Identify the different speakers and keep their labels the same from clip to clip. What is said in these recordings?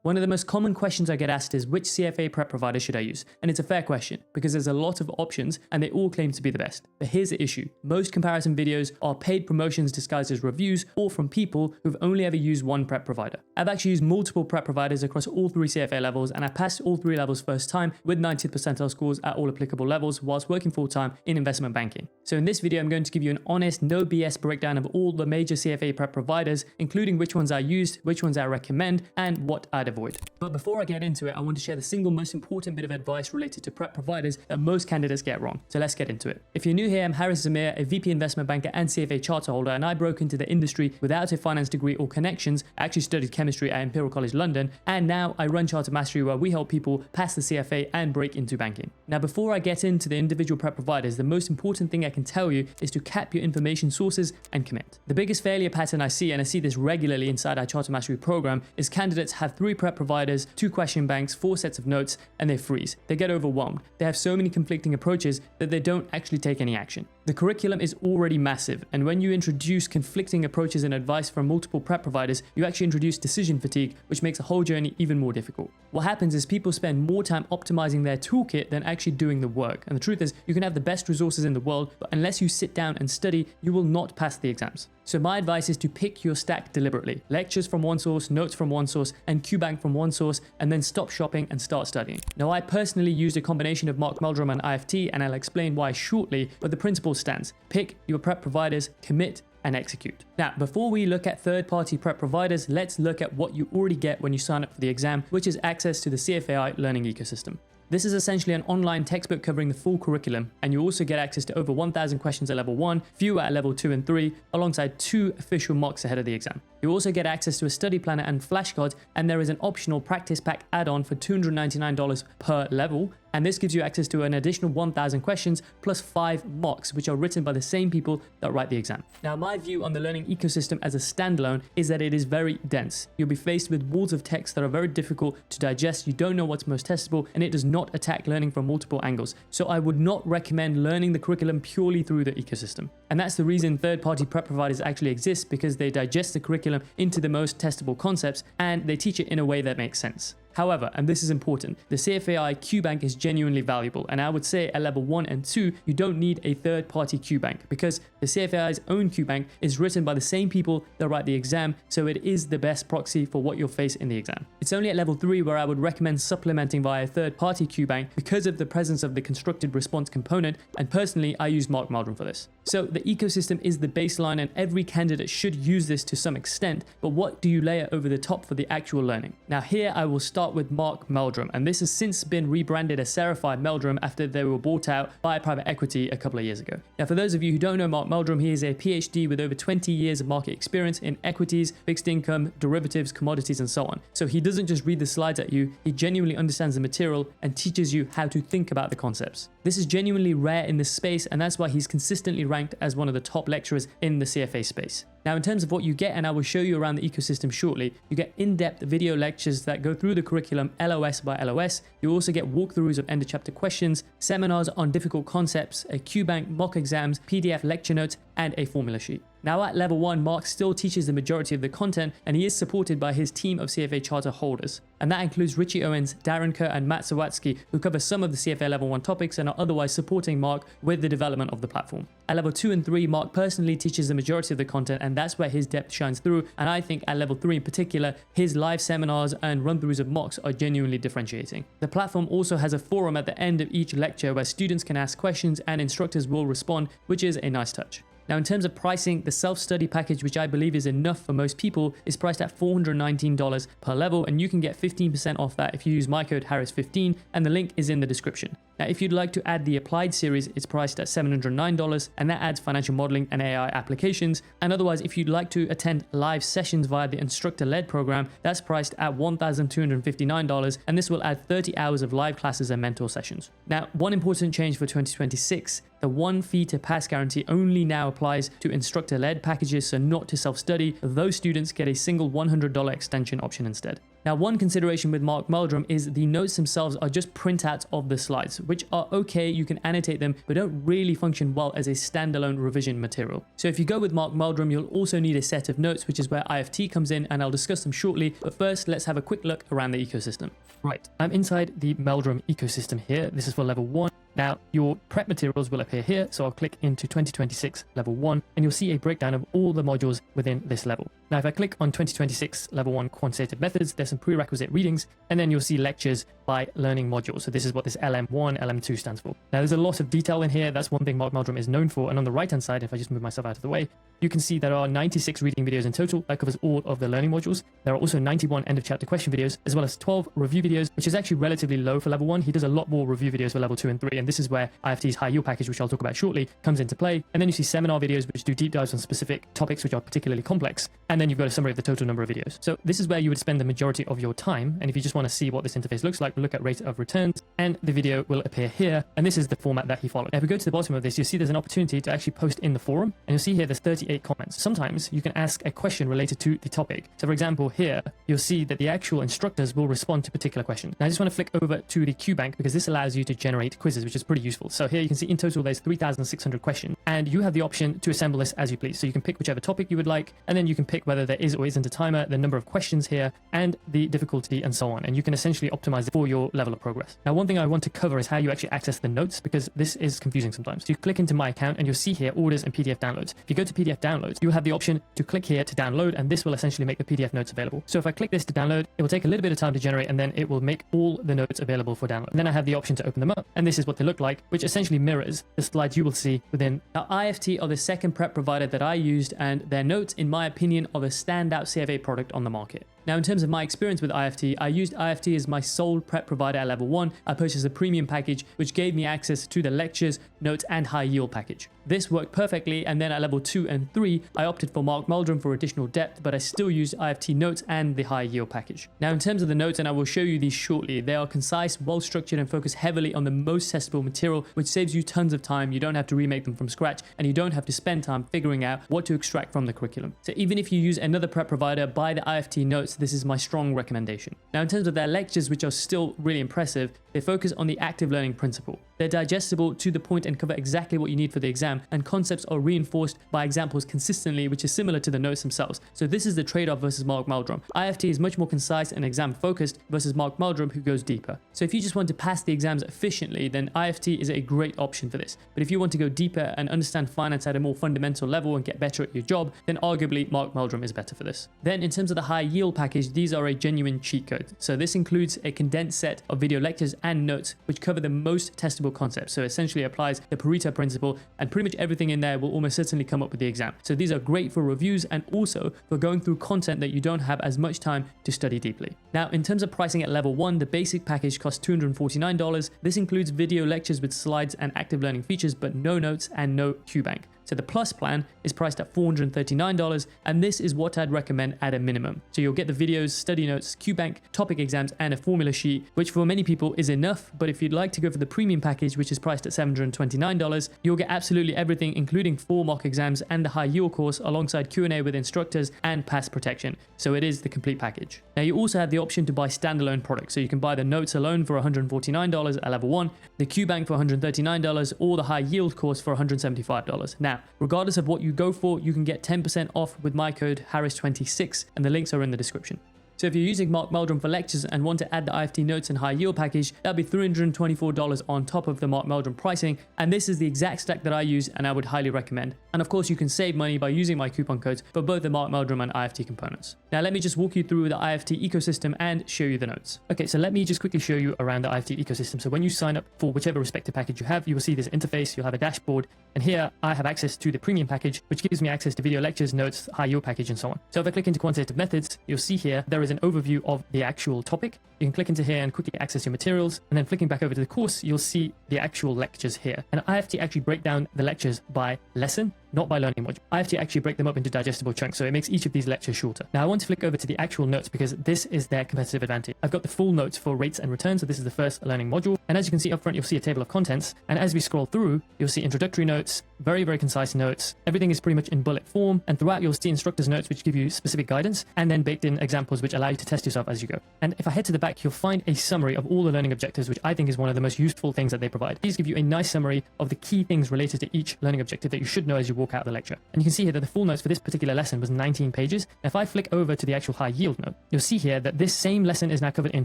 Speaker 1: One of the most common questions I get asked is which CFA prep provider should I use? And it's a fair question because there's a lot of options and they all claim to be the best. But here's the issue. Most comparison videos are paid promotions disguised as reviews or from people who've only ever used one prep provider. I've actually used multiple prep providers across all 3 CFA levels and I passed all 3 levels first time with 90th percentile scores at all applicable levels whilst working full-time in investment banking. So in this video, I'm going to give you an honest, no BS breakdown of all the major CFA prep providers, including which ones I used, which ones I recommend, and what I'd avoid. But before I get into it, I want to share the single most important bit of advice related to prep providers that most candidates get wrong. So let's get into it. If you're new here, I'm Harris Zamir, a VP investment banker and CFA charter holder, and I broke into the industry without a finance degree or connections. I actually studied chemistry at Imperial College London, and now I run Charter Mastery, where we help people pass the CFA and break into banking. Now, before I get into the individual prep providers, the most important thing I can tell you is to cap your information sources and commit. The biggest failure pattern I see, and I see this regularly inside our Charter Mastery program, is candidates have 3 prep providers, 2 question banks, 4 sets of notes, and they freeze. They get overwhelmed. They have so many conflicting approaches that they don't actually take any action. The curriculum is already massive, and when you introduce conflicting approaches and advice from multiple prep providers, you actually introduce decision fatigue, which makes the whole journey even more difficult. What happens is people spend more time optimizing their toolkit than actually doing the work. And the truth is, you can have the best resources in the world, but unless you sit down and study, you will not pass the exams. So my advice is to pick your stack deliberately. Lectures from one source, notes from one source, and QBank from one source, and then stop shopping and start studying. Now, I personally used a combination of Mark Meldrum and IFT, and I'll explain why shortly, but the principle stands. Pick your prep providers, commit, and execute. Now, before we look at third-party prep providers, let's look at what you already get when you sign up for the exam, which is access to the CFA Learning Ecosystem. This is essentially an online textbook covering the full curriculum, and you also get access to over 1,000 questions at level 1, fewer at level 2 and 3, alongside 2 official mocks ahead of the exam. You also get access to a study planner and flashcards, and there is an optional practice pack add-on for $299 per level, and this gives you access to an additional 1,000 questions plus 5 mocks, which are written by the same people that write the exam. Now, my view on the learning ecosystem as a standalone is that it is very dense. You'll be faced with walls of text that are very difficult to digest, you don't know what's most testable, and it does not attack learning from multiple angles. So I would not recommend learning the curriculum purely through the ecosystem. And that's the reason third-party prep providers actually exist, because they digest the curriculum into the most testable concepts and they teach it in a way that makes sense. However, and this is important, the CFAI QBank is genuinely valuable, and I would say at level 1 and 2, you don't need a third-party QBank because the CFAI's own QBank is written by the same people that write the exam, so it is the best proxy for what you'll face in the exam. It's only at level 3 where I would recommend supplementing via a third-party QBank because of the presence of the constructed response component, and personally, I use Mark Meldrum for this. So the ecosystem is the baseline, and every candidate should use this to some extent, but what do you layer over the top for the actual learning? Now here I will start with Mark Meldrum, and this has since been rebranded as Serified Meldrum after they were bought out by private equity a couple of years ago. Now, for those of you who don't know Mark Meldrum, he is a PhD with over 20 years of market experience in equities, fixed income, derivatives, commodities, and so on. So he doesn't just read the slides at you, he genuinely understands the material and teaches you how to think about the concepts. This is genuinely rare in this space, and that's why he's consistently ranked as one of the top lecturers in the CFA space. Now, in terms of what you get, and I will show you around the ecosystem shortly, you get in-depth video lectures that go through the curriculum LOS by LOS. You also get walkthroughs of end-of-chapter questions, seminars on difficult concepts, a QBank, mock exams, PDF lecture notes, and a formula sheet. Now at level 1, Mark still teaches the majority of the content, and he is supported by his team of CFA charter holders. And that includes Richie Owens, Darren Kerr, and Matt Sawatsky, who cover some of the CFA level 1 topics and are otherwise supporting Mark with the development of the platform. At level 2 and 3, Mark personally teaches the majority of the content, and that's where his depth shines through. And I think at level 3 in particular, his live seminars and run-throughs of mocks are genuinely differentiating. The platform also has a forum at the end of each lecture where students can ask questions and instructors will respond, which is a nice touch. Now, in terms of pricing, the self-study package, which I believe is enough for most people, is priced at $419 per level, and you can get 15% off that if you use my code Harris15, and the link is in the description. Now, if you'd like to add the applied series, it's priced at $709, and that adds financial modeling and AI applications. And otherwise, if you'd like to attend live sessions via the instructor-led program, that's priced at $1,259, and this will add 30 hours of live classes and mentor sessions. Now, one important change for 2026, the one fee to pass guarantee only now applies to instructor-led packages, so not to self-study. Those students get a single $100 extension option instead. Now, one consideration with Mark Meldrum is the notes themselves are just printouts of the slides, which are okay, you can annotate them, but don't really function well as a standalone revision material. So if you go with Mark Meldrum, you'll also need a set of notes, which is where IFT comes in, and I'll discuss them shortly. But first, let's have a quick look around the ecosystem. Right, I'm inside the Meldrum ecosystem here. This is for level 1. Now, your prep materials will appear here, so I'll click into 2026 level 1, and you'll see a breakdown of all the modules within this level. Now, if I click on 2026 level 1 quantitative methods, there's some prerequisite readings, and then you'll see lectures by learning module. So this is what this LM1, LM2 stands for. Now, there's a lot of detail in here. That's one thing Mark Meldrum is known for. And on the right-hand side, if I just move myself out of the way, you can see there are 96 reading videos in total. That covers all of the learning modules. There are also 91 end of chapter question videos, as well as 12 review videos, which is actually relatively low for level 1. He does a lot more review videos for level 2 and 3, and this is where IFT's high yield package, which I'll talk about shortly, comes into play. And then you see seminar videos, which do deep dives on specific topics which are particularly complex. And then you've got a summary of the total number of videos. So this is where you would spend the majority of your time. And if you just want to see what this interface looks like, we'll look at rate of returns, and the video will appear here. And this is the format that he followed. Now, if we go to the bottom of this, you'll see there's an opportunity to actually post in the forum. And you'll see here there's 38 comments. Sometimes you can ask a question related to the topic. So for example, here, you'll see that the actual instructors will respond to particular questions. Now, I just want to flick over to the QBank because this allows you to generate quizzes, which is pretty useful. So here you can see in total there's 3,600 questions, and you have the option to assemble this as you please. So you can pick whichever topic you would like, and then you can pick whether there is or isn't a timer, the number of questions here, and the difficulty, and so on. And you can essentially optimize it for your level of progress. Now, one thing I want to cover is how you actually access the notes, because this is confusing sometimes. So you click into my account and you'll see here orders and PDF downloads. If you go to PDF downloads, you'll have the option to click here to download, and this will essentially make the PDF notes available. So if I click this to download, it will take a little bit of time to generate, and then it will make all the notes available for download. And then I have the option to open them up, and this is what they look like, which essentially mirrors the slides you will see within. Now, IFT are the second prep provider that I used, and their notes, in my opinion, are the standout CFA product on the market. Now, in terms of my experience with IFT, I used IFT as my sole prep provider at level 1. I purchased a premium package, which gave me access to the lectures, notes, and high yield package. This worked perfectly, and then at level 2 and 3, I opted for Mark Meldrum for additional depth, but I still used IFT notes and the high yield package. Now, in terms of the notes, and I will show you these shortly, they are concise, well structured, and focus heavily on the most testable material, which saves you tons of time. You don't have to remake them from scratch, and you don't have to spend time figuring out what to extract from the curriculum. So even if you use another prep provider, buy the IFT notes. This is my strong recommendation. Now, in terms of their lectures, which are still really impressive, they focus on the active learning principle. They're digestible, to the point, and cover exactly what you need for the exam, and concepts are reinforced by examples consistently, which is similar to the notes themselves. So this is the trade-off versus Mark Meldrum. IFT is much more concise and exam focused versus Mark Meldrum, who goes deeper. So if you just want to pass the exams efficiently, then IFT is a great option for this. But if you want to go deeper and understand finance at a more fundamental level and get better at your job, then arguably Mark Meldrum is better for this. Then in terms of the high yield package, these are a genuine cheat code. So this includes a condensed set of video lectures and notes, which cover the most testable concepts. So essentially applies the Pareto principle, and pretty much everything in there will almost certainly come up with the exam. So these are great for reviews and also for going through content that you don't have as much time to study deeply. Now, in terms of pricing at level 1, the basic package costs $249. This includes video lectures with slides and active learning features, but no notes and no QBank. So the Plus plan is priced at $439, and this is what I'd recommend at a minimum. So you'll get the videos, study notes, QBank, topic exams, and a formula sheet, which for many people is enough. But if you'd like to go for the premium package, which is priced at $729, you'll get absolutely everything, including 4 mock exams and the high yield course, alongside Q&A with instructors and pass protection. So it is the complete package. Now, you also have the option to buy standalone products. So you can buy the notes alone for $149 at level 1, the QBank for $139, or the high yield course for $175. Now, regardless of what you go for, you can get 10% off with my code Harris26, and the links are in the description. So if you're using Mark Meldrum for lectures and want to add the IFT notes and high yield package, that'll be $324 on top of the Mark Meldrum pricing. And this is the exact stack that I use and I would highly recommend. And of course, you can save money by using my coupon codes for both the Mark Meldrum and IFT components. Now, let me just walk you through the IFT ecosystem and show you the notes. Okay, so let me just quickly show you around the IFT ecosystem. So when you sign up for whichever respective package you have, you will see this interface, you'll have a dashboard. And here I have access to the premium package, which gives me access to video lectures, notes, high yield package, and so on. So if I click into quantitative methods, you'll see here there is an overview of the actual topic. You can click into here and quickly access your materials, and then flicking back over to the course, you'll see the actual lectures here. And IFT actually break down the lectures by lesson, not by learning module. IFT actually break them up into digestible chunks, so it makes each of these lectures shorter. Now I want to flick over to the actual notes because this is their competitive advantage. I've got the full notes for rates and returns, so this is the first learning module. And as you can see up front, you'll see a table of contents. And as we scroll through, you'll see introductory notes, very, very concise notes. Everything is pretty much in bullet form. And throughout, you'll see instructor's notes, which give you specific guidance, and then baked in examples, which allow you to test yourself as you go. And if I head to the back, you'll find a summary of all the learning objectives, which I think is one of the most useful things that they provide. These give you a nice summary of the key things related to each learning objective that you should know as you walk out of the lecture. And you can see here that the full notes for this particular lesson was 19 pages. And if I flick over to the actual high yield note, you'll see here that this same lesson is now covered in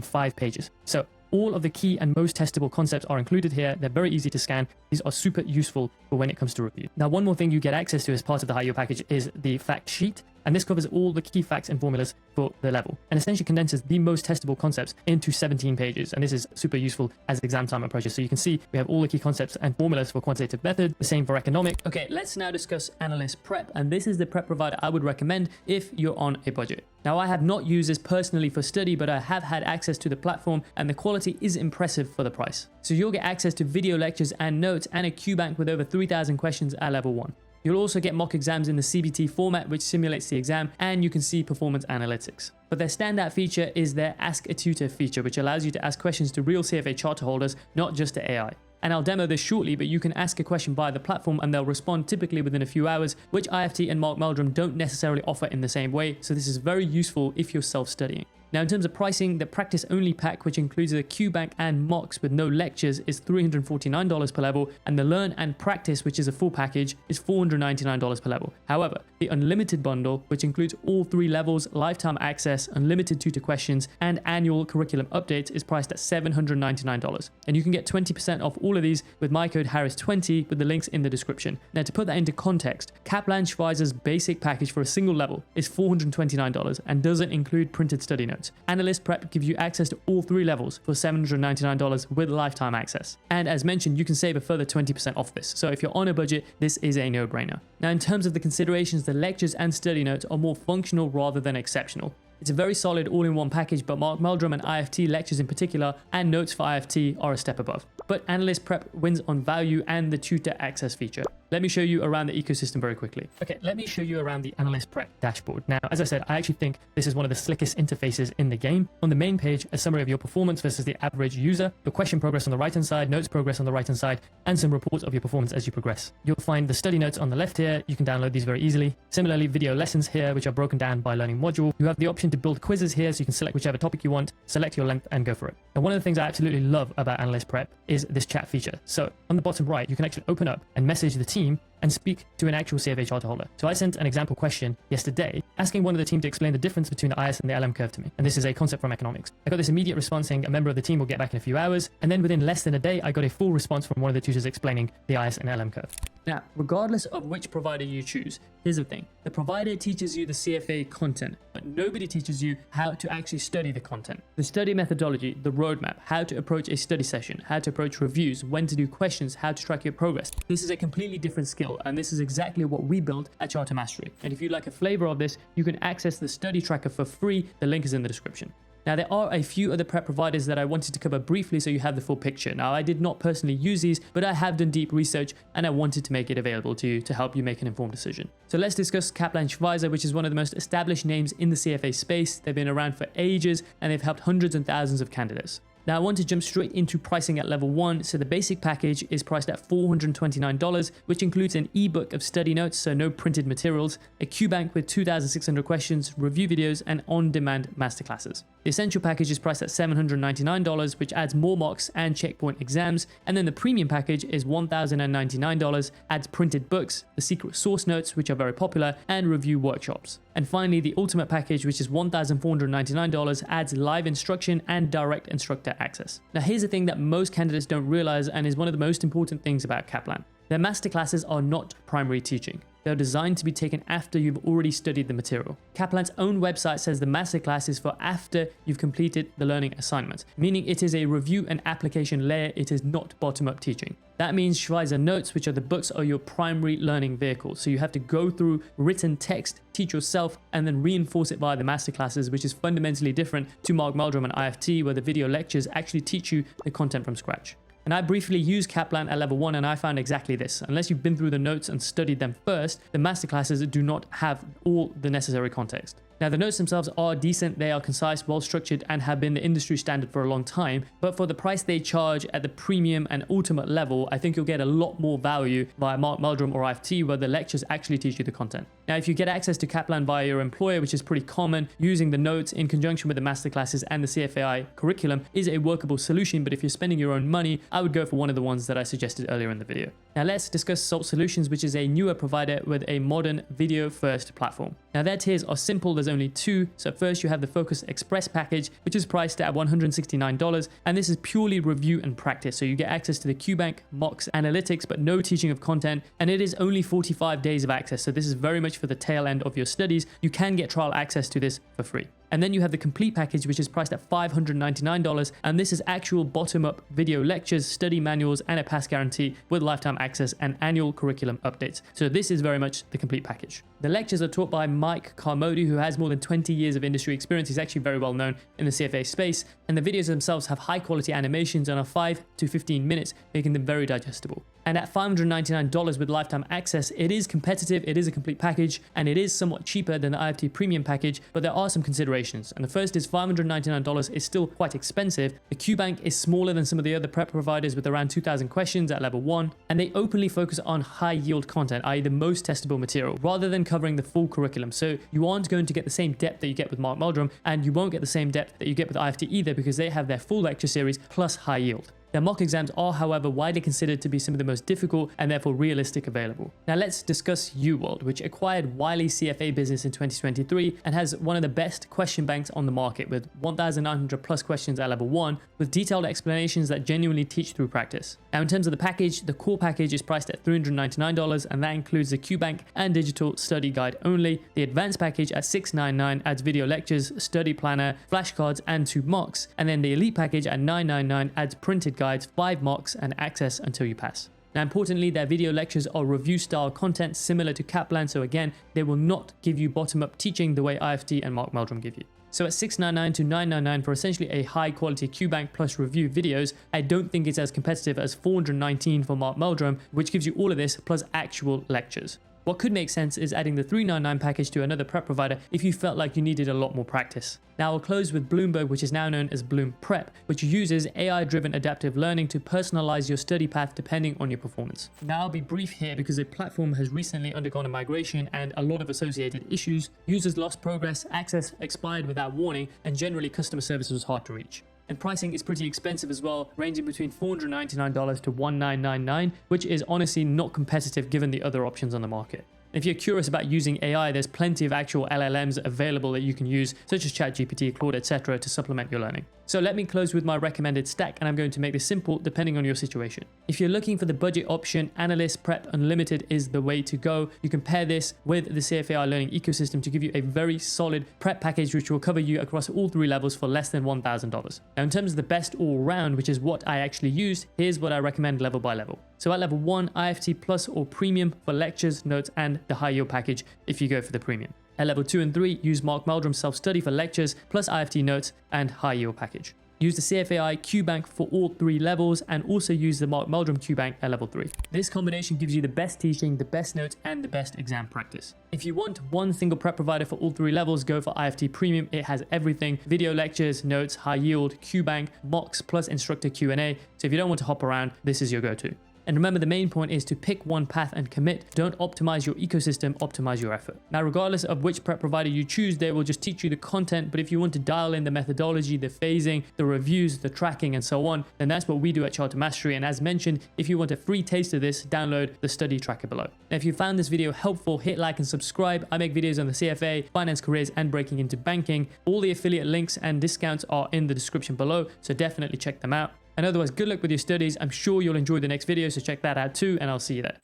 Speaker 1: 5 pages. So all of the key and most testable concepts are included here. They're very easy to scan. These are super useful for when it comes to review. Now, one more thing you get access to as part of the high yield package is the fact sheet. And this covers all the key facts and formulas for the level and essentially condenses the most testable concepts into 17 pages. And this is super useful as exam time approaches. So you can see we have all the key concepts and formulas for quantitative method, the same for economic. Okay, let's now discuss AnalystPrep. And this is the prep provider I would recommend if you're on a budget. Now, I have not used this personally for study, but I have had access to the platform and the quality is impressive for the price. So you'll get access to video lectures and notes and a Q bank with over 3,000 questions at level 1. You'll also get mock exams in the CBT format, which simulates the exam, and you can see performance analytics. But their standout feature is their Ask a Tutor feature, which allows you to ask questions to real CFA charter holders, not just to AI. And I'll demo this shortly, but you can ask a question via the platform and they'll respond typically within a few hours, which IFT and Meldrum don't necessarily offer in the same way. So this is very useful if you're self-studying. Now, in terms of pricing, the practice only pack, which includes a Q bank and mocks with no lectures, is $349 per level, and the learn and practice, which is a full package, is $499 per level. However, the unlimited bundle, which includes all 3 levels, lifetime access, unlimited tutor questions, and annual curriculum updates, is priced at $799. And you can get 20% off all of these with my code Harris20 with the links in the description. Now, to put that into context, Kaplan Schweiser's basic package for a single level is $429 and doesn't include printed study notes. AnalystPrep gives you access to all 3 levels for $799 with lifetime access. And as mentioned, you can save a further 20% off this. So if you're on a budget, this is a no-brainer. Now, in terms of the considerations, the lectures and study notes are more functional rather than exceptional. It's a very solid all-in-one package, but Meldrum and IFT lectures in particular and notes for IFT are a step above. But AnalystPrep wins on value and the tutor access feature. Let me show you around the ecosystem very quickly. Okay, let me show you around the AnalystPrep dashboard. Now, as I said, I actually think this is one of the slickest interfaces in the game. On the main page, a summary of your performance versus the average user, your question progress on the right-hand side, notes progress on the right-hand side, and some reports of your performance as you progress. You'll find the study notes on the left here. You can download these very easily. Similarly, video lessons here, which are broken down by learning module. You have the option to build quizzes here, so you can select whichever topic you want, select your length, and go for it. Now, one of the things I absolutely love about AnalystPrep is this chat feature. So on the bottom right, you can actually open up and message the team and speak to an actual CFA charter holder. So I sent an example question yesterday asking one of the team to explain the difference between the IS and the LM curve to me. And this is a concept from economics. I got this immediate response saying a member of the team will get back in a few hours. And then within less than a day, I got a full response from one of the tutors explaining the IS and LM curve. Now, regardless of which provider you choose, here's the thing. The provider teaches you the CFA content, but nobody teaches you how to actually study the content. The study methodology, the roadmap, how to approach a study session, how to approach reviews, when to do questions, how to track your progress. This is a completely different skill, and this is exactly what we built at Charter Mastery. And if you'd like a flavor of this, you can access the study tracker for free. The link is in the description. Now, there are a few other prep providers that I wanted to cover briefly so you have the full picture. Now, I did not personally use these, but I have done deep research and I wanted to make it available to you to help you make an informed decision. So let's discuss Kaplan Schweser, which is one of the most established names in the CFA space. They've been around for ages and they've helped hundreds and thousands of candidates. Now, I want to jump straight into pricing at level 1. So the basic package is priced at $429, which includes an ebook of study notes, so no printed materials, a Q bank with 2,600 questions, review videos, and on-demand masterclasses. The essential package is priced at $799, which adds more mocks and checkpoint exams. And then the premium package is $1,099, adds printed books, the secret source notes, which are very popular, and review workshops. And finally, the ultimate package, which is $1,499, adds live instruction and direct instructor access. Now, here's the thing that most candidates don't realize and is one of the most important things about Kaplan. Their masterclasses are not primary teaching. They're designed to be taken after you've already studied the material. Kaplan's own website says the masterclass is for after you've completed the learning assignment, meaning it is a review and application layer. It is not bottom-up teaching. That means Schweser Notes, which are the books, are your primary learning vehicle. So you have to go through written text, teach yourself, and then reinforce it via the masterclasses, which is fundamentally different to Meldrum and IFT, where the video lectures actually teach you the content from scratch. And I briefly used Kaplan at level 1 and I found exactly this. Unless you've been through the notes and studied them first, the masterclasses do not have all the necessary context. Now, the notes themselves are decent, they are concise, well structured, and have been the industry standard for a long time, but for the price they charge at the premium and ultimate level, I think you'll get a lot more value via Meldrum or IFT, where the lectures actually teach you the content. Now, if you get access to Kaplan via your employer, which is pretty common, using the notes in conjunction with the masterclasses and the CFAI curriculum is a workable solution, but if you're spending your own money, I would go for one of the ones that I suggested earlier in the video. Now, let's discuss Salt Solutions, which is a newer provider with a modern video-first platform. Now, their tiers are simple, there's only two. So first you have the Focus Express package, which is priced at $169, and this is purely review and practice. So you get access to the QBank, mocks, analytics, but no teaching of content, and it is only 45 days of access. So this is very much for the tail end of your studies. You can get trial access to this for free. And then you have the complete package, which is priced at $599, and this is actual bottom-up video lectures, study manuals, and a pass guarantee with lifetime access and annual curriculum updates. So this is very much the complete package. The lectures are taught by Mike Carmody, who has more than 20 years of industry experience. He's actually very well known in the CFA space, and the videos themselves have high-quality animations and are 5 to 15 minutes, making them very digestible. And at $599 with lifetime access, it is competitive, it is a complete package, and it is somewhat cheaper than the IFT premium package, but there are some considerations. And the first is $599 is still quite expensive. The QBank is smaller than some of the other prep providers with around 2,000 questions at level 1, and they openly focus on high yield content, i.e. the most testable material, rather than covering the full curriculum. So you aren't going to get the same depth that you get with Meldrum, and you won't get the same depth that you get with IFT either, because they have their full lecture series plus high yield. Their mock exams are, however, widely considered to be some of the most difficult and therefore realistic available. Now let's discuss UWorld, which acquired Wiley's CFA business in 2023 and has one of the best question banks on the market with 1,900 plus questions at level 1 with detailed explanations that genuinely teach through practice. Now in terms of the package, the core package is priced at $399 and that includes the QBank and digital study guide only. The advanced package at $699 adds video lectures, study planner, flashcards, and 2 mocks. And then the elite package at $999 adds printed guides, 5 mocks, and access until you pass. Now importantly, their video lectures are review style content similar to Kaplan, so again, they will not give you bottom-up teaching the way IFT and Meldrum give you. So at $699 to $999 for essentially a high quality QBank plus review videos, I don't think it's as competitive as $419 for Meldrum, which gives you all of this plus actual lectures. What could make sense is adding the $399 package to another prep provider if you felt like you needed a lot more practice. Now I'll close with Bloomberg, which is now known as Bloomberg Prep, which uses AI-driven adaptive learning to personalize your study path depending on your performance. Now I'll be brief here because the platform has recently undergone a migration and a lot of associated issues. Users lost progress, access expired without warning, and generally customer service was hard to reach. And pricing is pretty expensive as well, ranging between $499 to $1,999, which is honestly not competitive given the other options on the market. If you're curious about using AI, there's plenty of actual LLMs available that you can use, such as ChatGPT, Claude, etc., to supplement your learning. So let me close with my recommended stack, and I'm going to make this simple depending on your situation. If you're looking for the budget option, AnalystPrep Unlimited is the way to go. You can pair this with the CFA Learning Ecosystem to give you a very solid prep package which will cover you across all 3 levels for less than $1,000. Now in terms of the best all round, which is what I actually used, here's what I recommend level by level. So at level 1, IFT Plus or Premium for lectures, notes, and the high yield package if you go for the premium. At level 2 and 3, use Meldrum self-study for lectures, plus IFT notes and high yield package. Use the CFAI QBank for all 3 levels and also use the Meldrum QBank at level 3. This combination gives you the best teaching, the best notes, and the best exam practice. If you want one single prep provider for all 3 levels, go for IFT Premium. It has everything: video lectures, notes, high yield, QBank, mocks, plus instructor Q&A. So if you don't want to hop around, this is your go-to. And remember, the main point is to pick one path and commit. Don't optimize your ecosystem, optimize your effort. Now, regardless of which prep provider you choose, they will just teach you the content. But if you want to dial in the methodology, the phasing, the reviews, the tracking, and so on, then that's what we do at Charter Mastery. And as mentioned, if you want a free taste of this, download the study tracker below. Now, if you found this video helpful, hit like and subscribe. I make videos on the CFA, finance careers, and breaking into banking. All the affiliate links and discounts are in the description below, so definitely check them out. And otherwise, good luck with your studies. I'm sure you'll enjoy the next video, so check that out too, and I'll see you there.